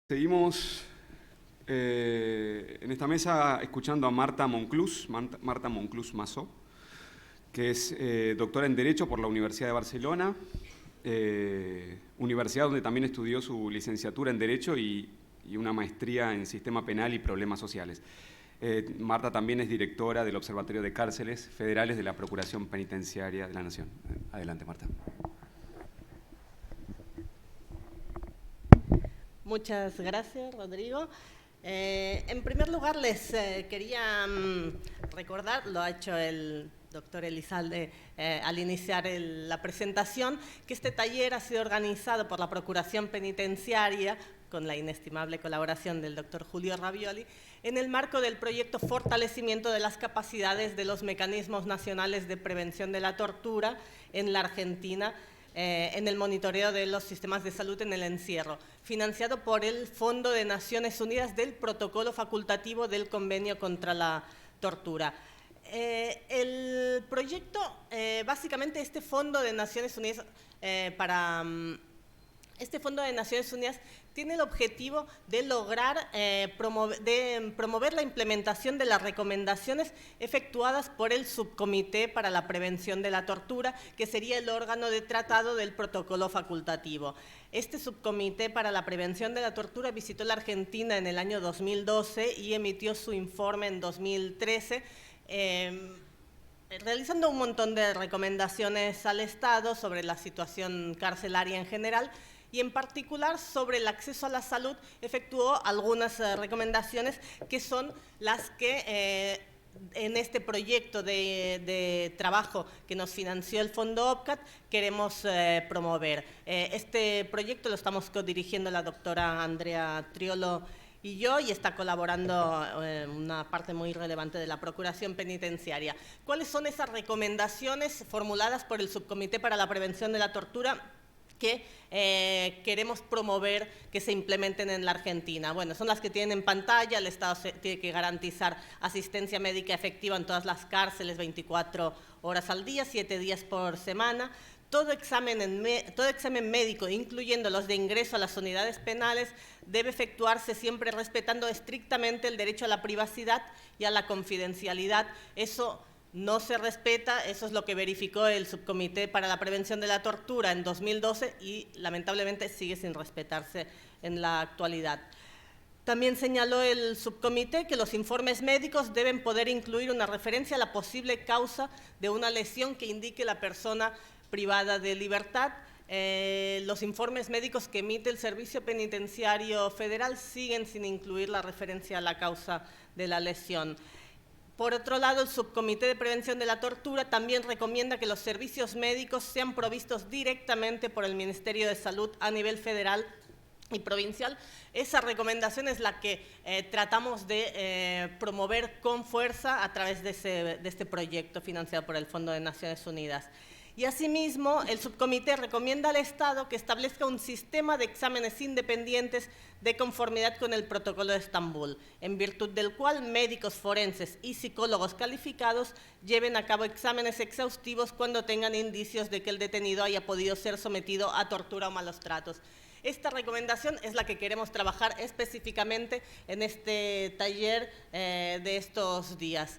Seguimos en esta mesa escuchando a Marta Monclús Massó, que es doctora en Derecho por la Universidad de Barcelona, universidad donde también estudió su licenciatura en Derecho y una maestría en Sistema Penal y Problemas Sociales. Marta también es directora del Observatorio de Cárceles Federales de la Procuración Penitenciaria de la Nación. Adelante, Marta. Muchas gracias, Rodrigo. En primer lugar, les quería recordar, lo ha hecho el doctor Elizalde al iniciar la presentación, que este taller ha sido organizado por la Procuración Penitenciaria, con la inestimable colaboración del doctor Julio Ravioli, en el marco del proyecto Fortalecimiento de las capacidades de los mecanismos nacionales de prevención de la tortura en la Argentina, en el monitoreo de los sistemas de salud en el encierro, financiado por el Fondo de Naciones Unidas del Protocolo Facultativo del Convenio contra la Tortura. El proyecto, básicamente este Fondo de Naciones Unidas tiene el objetivo de lograr promover la implementación de las recomendaciones efectuadas por el Subcomité para la Prevención de la Tortura, que sería el órgano de tratado del protocolo facultativo. Este Subcomité para la Prevención de la Tortura visitó la Argentina en el año 2012 y emitió su informe en 2013, realizando un montón de recomendaciones al Estado sobre la situación carcelaria en general, y en particular sobre el acceso a la salud efectuó algunas recomendaciones que son las que en este proyecto de trabajo que nos financió el Fondo OPCAT queremos promover. Este proyecto lo estamos codirigiendo la doctora Andrea Triolo y yo, y está colaborando una parte muy relevante de la Procuración Penitenciaria. ¿Cuáles son esas recomendaciones formuladas por el Subcomité para la Prevención de la Tortura que queremos promover que se implementen en la Argentina? Bueno, son las que tienen en pantalla. El Estado tiene que garantizar asistencia médica efectiva en todas las cárceles 24 horas al día, 7 días por semana. Todo examen médico, incluyendo los de ingreso a las unidades penales, debe efectuarse siempre respetando estrictamente el derecho a la privacidad y a la confidencialidad. Eso no se respeta, eso es lo que verificó el Subcomité para la Prevención de la Tortura en 2012 y lamentablemente sigue sin respetarse en la actualidad. También señaló el subcomité que los informes médicos deben poder incluir una referencia a la posible causa de una lesión que indique la persona privada de libertad. Los informes médicos que emite el Servicio Penitenciario Federal siguen sin incluir la referencia a la causa de la lesión. Por otro lado, el Subcomité de Prevención de la Tortura también recomienda que los servicios médicos sean provistos directamente por el Ministerio de Salud a nivel federal y provincial. Esa recomendación es la que tratamos de promover con fuerza a través de este proyecto financiado por el Fondo de Naciones Unidas. Y asimismo, el subcomité recomienda al Estado que establezca un sistema de exámenes independientes de conformidad con el Protocolo de Estambul, en virtud del cual médicos forenses y psicólogos calificados lleven a cabo exámenes exhaustivos cuando tengan indicios de que el detenido haya podido ser sometido a tortura o malos tratos. Esta recomendación es la que queremos trabajar específicamente en este taller de estos días.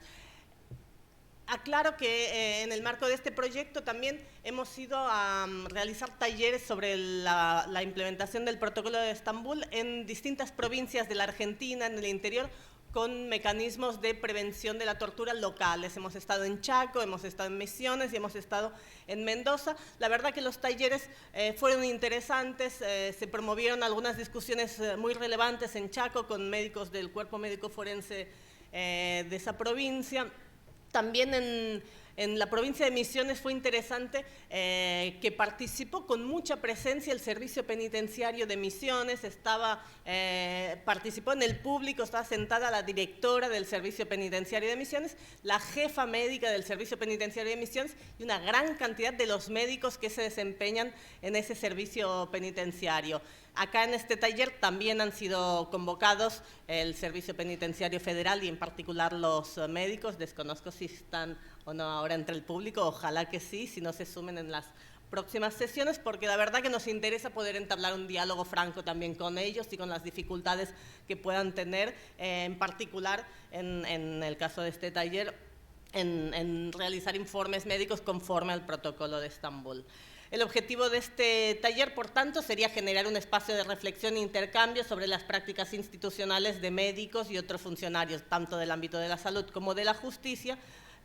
Aclaro que en el marco de este proyecto también hemos ido a realizar talleres sobre la implementación del Protocolo de Estambul en distintas provincias de la Argentina, en el interior, con mecanismos de prevención de la tortura locales. Hemos estado en Chaco, hemos estado en Misiones y hemos estado en Mendoza. La verdad que los talleres fueron interesantes, se promovieron algunas discusiones muy relevantes en Chaco con médicos del Cuerpo Médico Forense de esa provincia. También en la provincia de Misiones fue interesante que participó con mucha presencia el Servicio Penitenciario de Misiones, participó en el público, estaba sentada la directora del Servicio Penitenciario de Misiones, la jefa médica del Servicio Penitenciario de Misiones y una gran cantidad de los médicos que se desempeñan en ese servicio penitenciario. Acá en este taller también han sido convocados el Servicio Penitenciario Federal y en particular los médicos. Desconozco si están o no ahora entre el público, ojalá que sí, si no se sumen en las próximas sesiones, porque la verdad que nos interesa poder entablar un diálogo franco también con ellos y con las dificultades que puedan tener, en particular en el caso de este taller, en realizar informes médicos conforme al protocolo de Estambul. El objetivo de este taller, por tanto, sería generar un espacio de reflexión e intercambio sobre las prácticas institucionales de médicos y otros funcionarios, tanto del ámbito de la salud como de la justicia,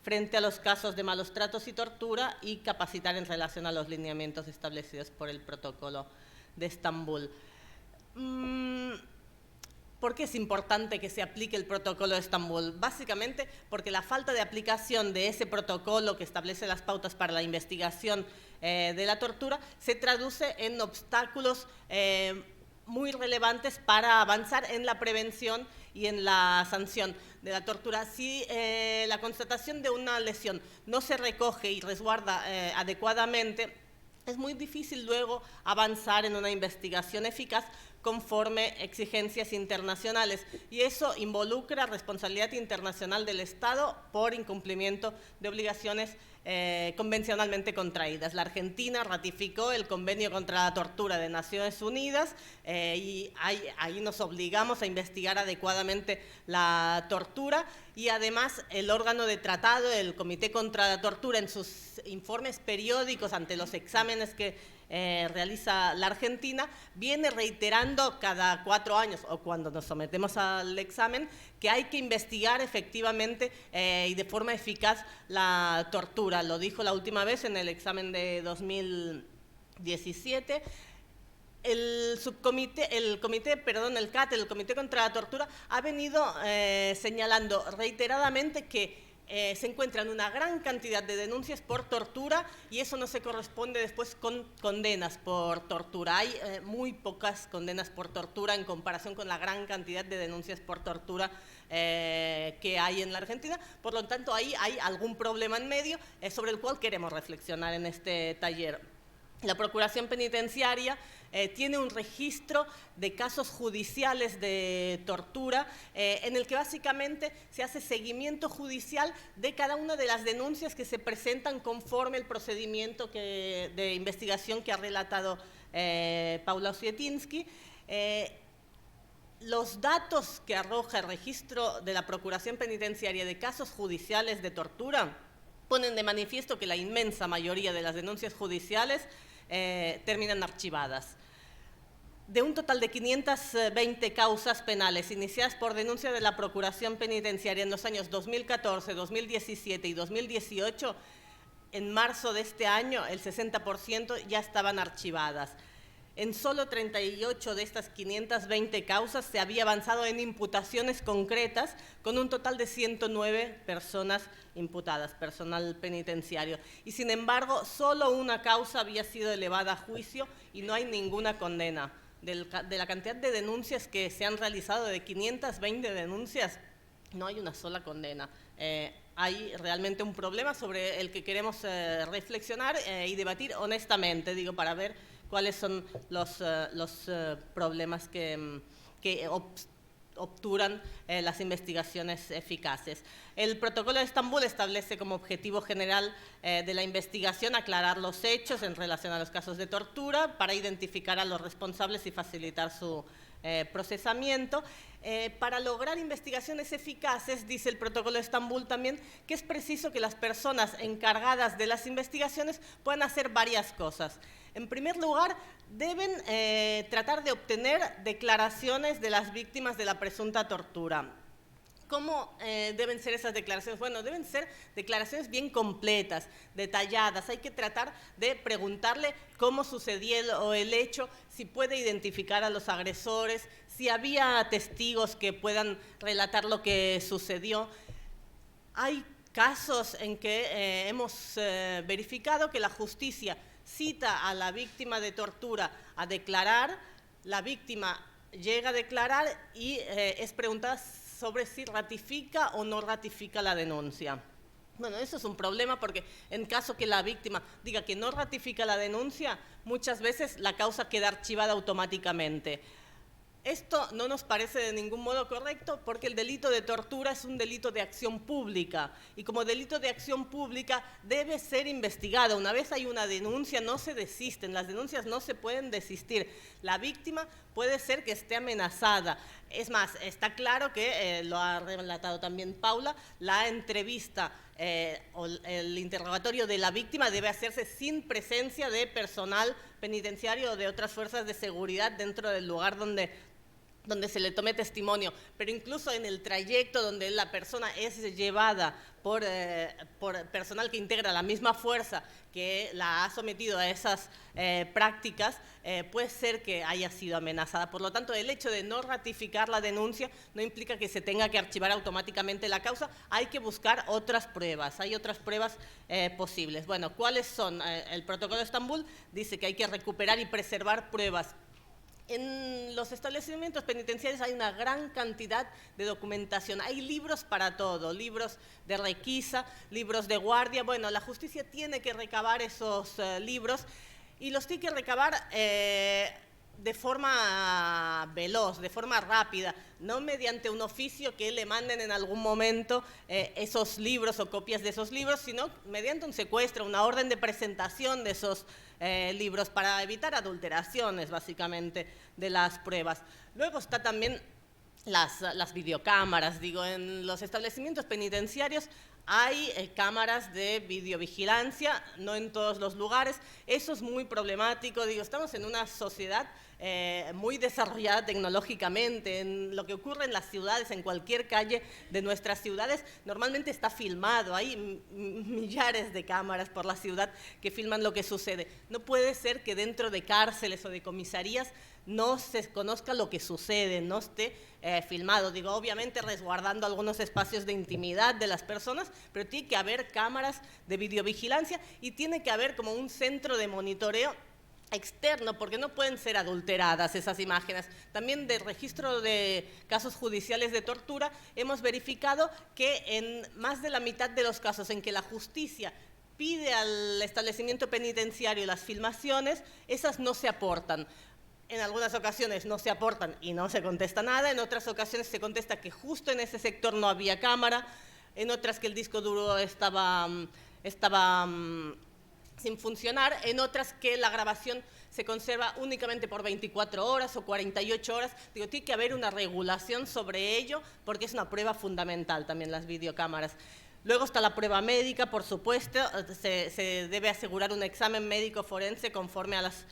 frente a los casos de malos tratos y tortura, y capacitar en relación a los lineamientos establecidos por el protocolo de Estambul. ¿Por qué es importante que se aplique el protocolo de Estambul? Básicamente porque la falta de aplicación de ese protocolo que establece las pautas para la investigación de la tortura se traduce en obstáculos muy relevantes para avanzar en la prevención y en la sanción de la tortura. Si la constatación de una lesión no se recoge y resguarda adecuadamente, es muy difícil luego avanzar en una investigación eficaz conforme exigencias internacionales, y eso involucra responsabilidad internacional del Estado por incumplimiento de obligaciones convencionalmente contraídas. La Argentina ratificó el Convenio contra la Tortura de Naciones Unidas y ahí nos obligamos a investigar adecuadamente la tortura, y además el órgano de tratado, el Comité contra la Tortura, en sus informes periódicos ante los exámenes que realiza la Argentina, viene reiterando cada 4 años o cuando nos sometemos al examen que hay que investigar efectivamente y de forma eficaz la tortura. Lo dijo la última vez en el examen de 2017. El CAT, el Comité contra la Tortura, ha venido señalando reiteradamente que se encuentran una gran cantidad de denuncias por tortura, y eso no se corresponde después con condenas por tortura. Hay muy pocas condenas por tortura en comparación con la gran cantidad de denuncias por tortura que hay en la Argentina. Por lo tanto, ahí hay algún problema en medio sobre el cual queremos reflexionar en este taller. La Procuración Penitenciaria tiene un registro de casos judiciales de tortura en el que básicamente se hace seguimiento judicial de cada una de las denuncias que se presentan conforme el procedimiento de investigación que ha relatado Paula Osietinsky. Los datos que arroja el registro de la Procuración Penitenciaria de casos judiciales de tortura ponen de manifiesto que la inmensa mayoría de las denuncias judiciales terminan archivadas. De un total de 520 causas penales iniciadas por denuncia de la Procuración Penitenciaria en los años 2014, 2017 y 2018, en marzo de este año el 60% ya estaban archivadas. En solo 38 de estas 520 causas se había avanzado en imputaciones concretas, con un total de 109 personas imputadas, personal penitenciario. Y sin embargo, solo una causa había sido elevada a juicio y no hay ninguna condena. De la cantidad de denuncias que se han realizado, de 520 denuncias, no hay una sola condena. Hay realmente un problema sobre el que queremos reflexionar y debatir honestamente, digo, para ver cuáles son los problemas que obturan las investigaciones eficaces. El protocolo de Estambul establece como objetivo general de la investigación aclarar los hechos en relación a los casos de tortura para identificar a los responsables y facilitar su procesamiento. Para lograr investigaciones eficaces, dice el protocolo de Estambul también, que es preciso que las personas encargadas de las investigaciones puedan hacer varias cosas. En primer lugar, deben tratar de obtener declaraciones de las víctimas de la presunta tortura. ¿Cómo deben ser esas declaraciones? Bueno, deben ser declaraciones bien completas, detalladas. Hay que tratar de preguntarle cómo sucedió el hecho, si puede identificar a los agresores, si había testigos que puedan relatar lo que sucedió. Hay casos en que hemos verificado que la justicia cita a la víctima de tortura a declarar, la víctima llega a declarar y es preguntada sobre si ratifica o no ratifica la denuncia. Bueno, eso es un problema porque en caso que la víctima diga que no ratifica la denuncia, muchas veces la causa queda archivada automáticamente. Esto no nos parece de ningún modo correcto porque el delito de tortura es un delito de acción pública y como delito de acción pública debe ser investigado. Una vez hay una denuncia no se desisten, las denuncias no se pueden desistir. La víctima puede ser que esté amenazada. Es más, está claro que, lo ha relatado también Paula, la entrevista o el interrogatorio de la víctima debe hacerse sin presencia de personal penitenciario o de otras fuerzas de seguridad dentro del lugar donde se le tome testimonio, pero incluso en el trayecto donde la persona es llevada por personal que integra la misma fuerza que la ha sometido a esas prácticas, puede ser que haya sido amenazada. Por lo tanto, el hecho de no ratificar la denuncia no implica que se tenga que archivar automáticamente la causa, hay que buscar otras pruebas, hay otras pruebas posibles. Bueno, ¿cuáles son? El Protocolo de Estambul dice que hay que recuperar y preservar pruebas. En los establecimientos penitenciarios hay una gran cantidad de documentación, hay libros para todo, libros de requisa, libros de guardia. Bueno, la justicia tiene que recabar esos libros y los tiene que recabar de forma veloz, de forma rápida, no mediante un oficio que le manden en algún momento esos libros o copias de esos libros, sino mediante un secuestro, una orden de presentación de esos libros para evitar adulteraciones, básicamente, de las pruebas. Luego está también las videocámaras. Digo, en los establecimientos penitenciarios hay cámaras de videovigilancia, no en todos los lugares. Eso es muy problemático. Digo, estamos en una sociedad muy desarrollada tecnológicamente. En lo que ocurre en las ciudades, en cualquier calle de nuestras ciudades, normalmente está filmado. Hay millares de cámaras por la ciudad que filman lo que sucede. No puede ser que dentro de cárceles o de comisarías no se conozca lo que sucede, no esté filmado. Digo, obviamente resguardando algunos espacios de intimidad de las personas, pero tiene que haber cámaras de videovigilancia y tiene que haber como un centro de monitoreo externo, porque no pueden ser adulteradas esas imágenes. También del registro de casos judiciales de tortura hemos verificado que en más de la mitad de los casos en que la justicia pide al establecimiento penitenciario las filmaciones, esas no se aportan. En algunas ocasiones no se aportan y no se contesta nada, en otras ocasiones se contesta que justo en ese sector no había cámara, en otras que el disco duro estaba sin funcionar, en otras que la grabación se conserva únicamente por 24 horas o 48 horas. Digo, tiene que haber una regulación sobre ello porque es una prueba fundamental también las videocámaras. Luego está la prueba médica, por supuesto, se debe asegurar un examen médico forense conforme a las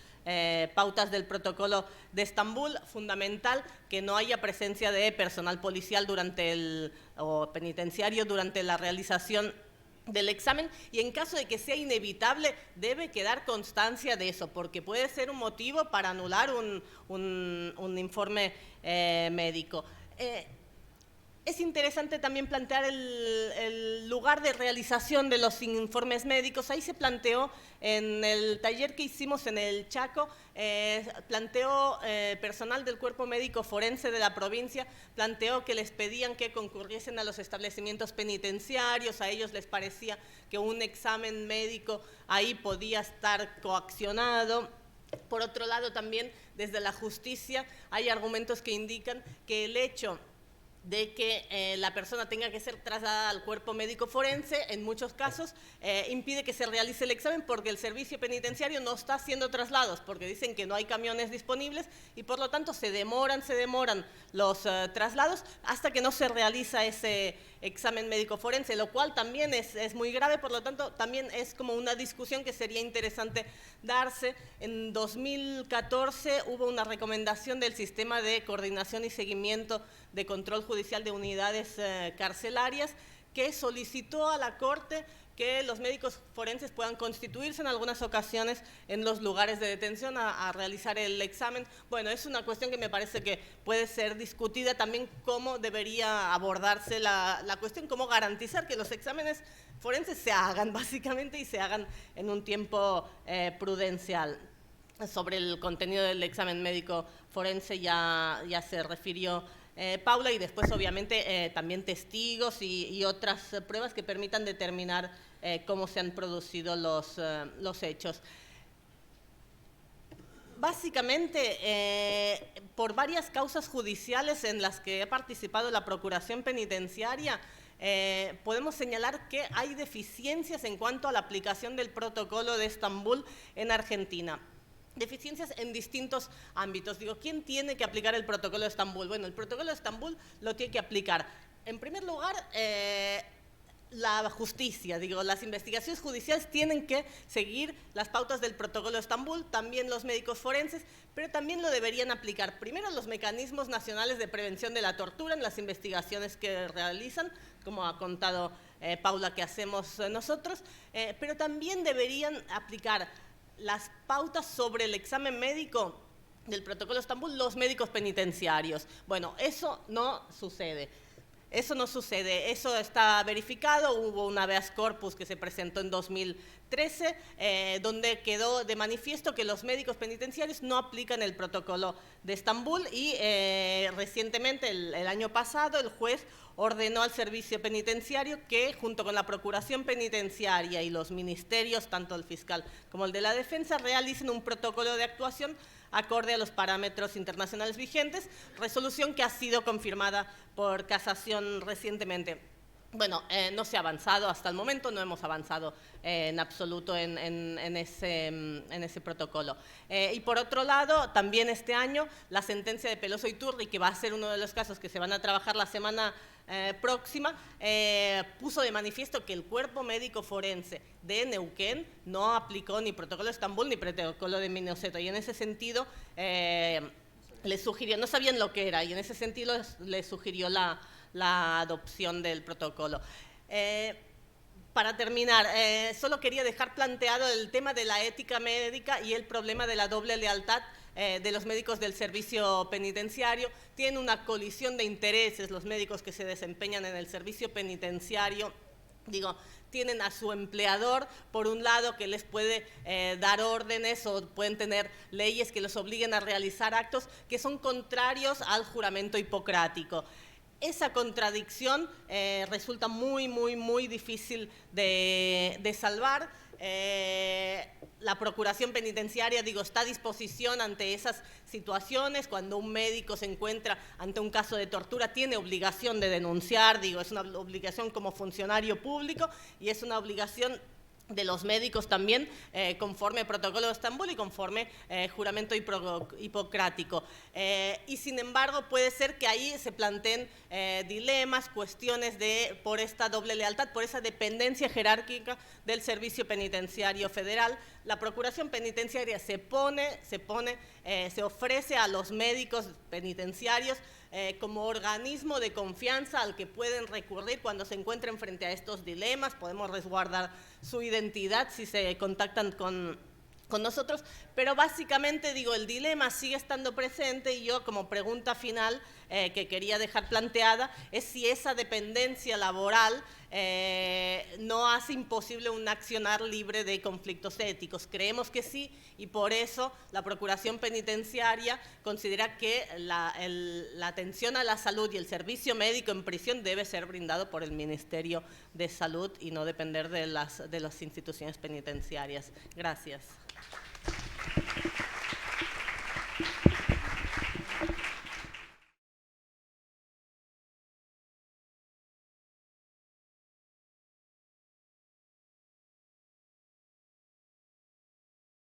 pautas del Protocolo de Estambul. Fundamental que no haya presencia de personal policial o penitenciario durante la realización del examen, y en caso de que sea inevitable debe quedar constancia de eso, porque puede ser un motivo para anular un informe médico. Es interesante también plantear el lugar de realización de los informes médicos. Ahí se planteó en el taller que hicimos en el Chaco, planteó personal del Cuerpo Médico Forense de la provincia, planteó que les pedían que concurriesen a los establecimientos penitenciarios, a ellos les parecía que un examen médico ahí podía estar coaccionado. Por otro lado, también desde la justicia hay argumentos que indican que el hecho de que la persona tenga que ser trasladada al cuerpo médico forense, en muchos casos, impide que se realice el examen porque el servicio penitenciario no está haciendo traslados, porque dicen que no hay camiones disponibles y por lo tanto se demoran los traslados hasta que no se realiza ese examen médico forense, lo cual también es muy grave. Por lo tanto también es como una discusión que sería interesante darse. En 2014 hubo una recomendación del Sistema de Coordinación y Seguimiento de Control Judicial de Unidades Carcelarias, que solicitó a la Corte que los médicos forenses puedan constituirse en algunas ocasiones en los lugares de detención a realizar el examen. Bueno, es una cuestión que me parece que puede ser discutida también, cómo debería abordarse la cuestión, cómo garantizar que los exámenes forenses se hagan básicamente y se hagan en un tiempo prudencial. Sobre el contenido del examen médico forense ya se refirió Paula, y después obviamente también testigos y otras pruebas que permitan determinar cómo se han producido los hechos. básicamente, por varias causas judiciales en las que ha participado la Procuración Penitenciaria, podemos señalar que hay deficiencias en cuanto a la aplicación del Protocolo de Estambul en Argentina. Deficiencias en distintos ámbitos. Digo, ¿quién tiene que aplicar el Protocolo de Estambul? Bueno, el Protocolo de Estambul lo tiene que aplicar, en primer lugar, la justicia. Digo, las investigaciones judiciales tienen que seguir las pautas del Protocolo de Estambul, también los médicos forenses, pero también lo deberían aplicar primero los mecanismos nacionales de prevención de la tortura en las investigaciones que realizan, como ha contado Paula, que hacemos nosotros, pero también deberían aplicar las pautas sobre el examen médico del Protocolo de Estambul los médicos penitenciarios. Bueno, eso no sucede. Eso no sucede, eso está verificado. Hubo un habeas corpus que se presentó en 2013, donde quedó de manifiesto que los médicos penitenciarios no aplican el Protocolo de Estambul y recientemente, el año pasado, el juez ordenó al servicio penitenciario que, junto con la Procuración Penitenciaria y los ministerios, tanto el fiscal como el de la defensa, realicen un protocolo de actuación acorde a los parámetros internacionales vigentes, resolución que ha sido confirmada por casación recientemente. Bueno, no se ha avanzado hasta el momento, no hemos avanzado en absoluto en ese protocolo. Y por otro lado, también este año, la sentencia de Peloso Iturri, que va a ser uno de los casos que se van a trabajar la semana próxima, puso de manifiesto que el cuerpo médico forense de Neuquén no aplicó ni Protocolo de Estambul ni Protocolo de Minoseto, y en ese sentido le sugirió, no sabían lo que era, y en ese sentido le sugirió la adopción del protocolo. Para terminar, solo quería dejar planteado el tema de la ética médica y el problema de la doble lealtad de los médicos del servicio penitenciario. Tienen una colisión de intereses los médicos que se desempeñan en el servicio penitenciario. Digo, tienen a su empleador, por un lado, que les puede dar órdenes o pueden tener leyes que los obliguen a realizar actos que son contrarios al juramento hipocrático. Esa contradicción resulta muy difícil de salvar. La Procuración Penitenciaria, digo, está a disposición ante esas situaciones. Cuando un médico se encuentra ante un caso de tortura, tiene obligación de denunciar, digo, es una obligación como funcionario público y es una obligación de los médicos también, conforme Protocolo de Estambul y conforme juramento hipocrático. Y sin embargo, puede ser que ahí se planteen dilemas, cuestiones por esta doble lealtad, por esa dependencia jerárquica del Servicio Penitenciario Federal. La Procuración Penitenciaria se ofrece a los médicos penitenciarios como organismo de confianza al que pueden recurrir cuando se encuentren frente a estos dilemas. Podemos resguardar su identidad si se contactan con nosotros, pero básicamente, digo, el dilema sigue estando presente y yo, como pregunta final que quería dejar planteada, es si esa dependencia laboral no hace imposible un accionar libre de conflictos éticos. Creemos que sí, y por eso la Procuración Penitenciaria considera que la atención a la salud y el servicio médico en prisión debe ser brindado por el Ministerio de Salud y no depender de las instituciones penitenciarias. Gracias.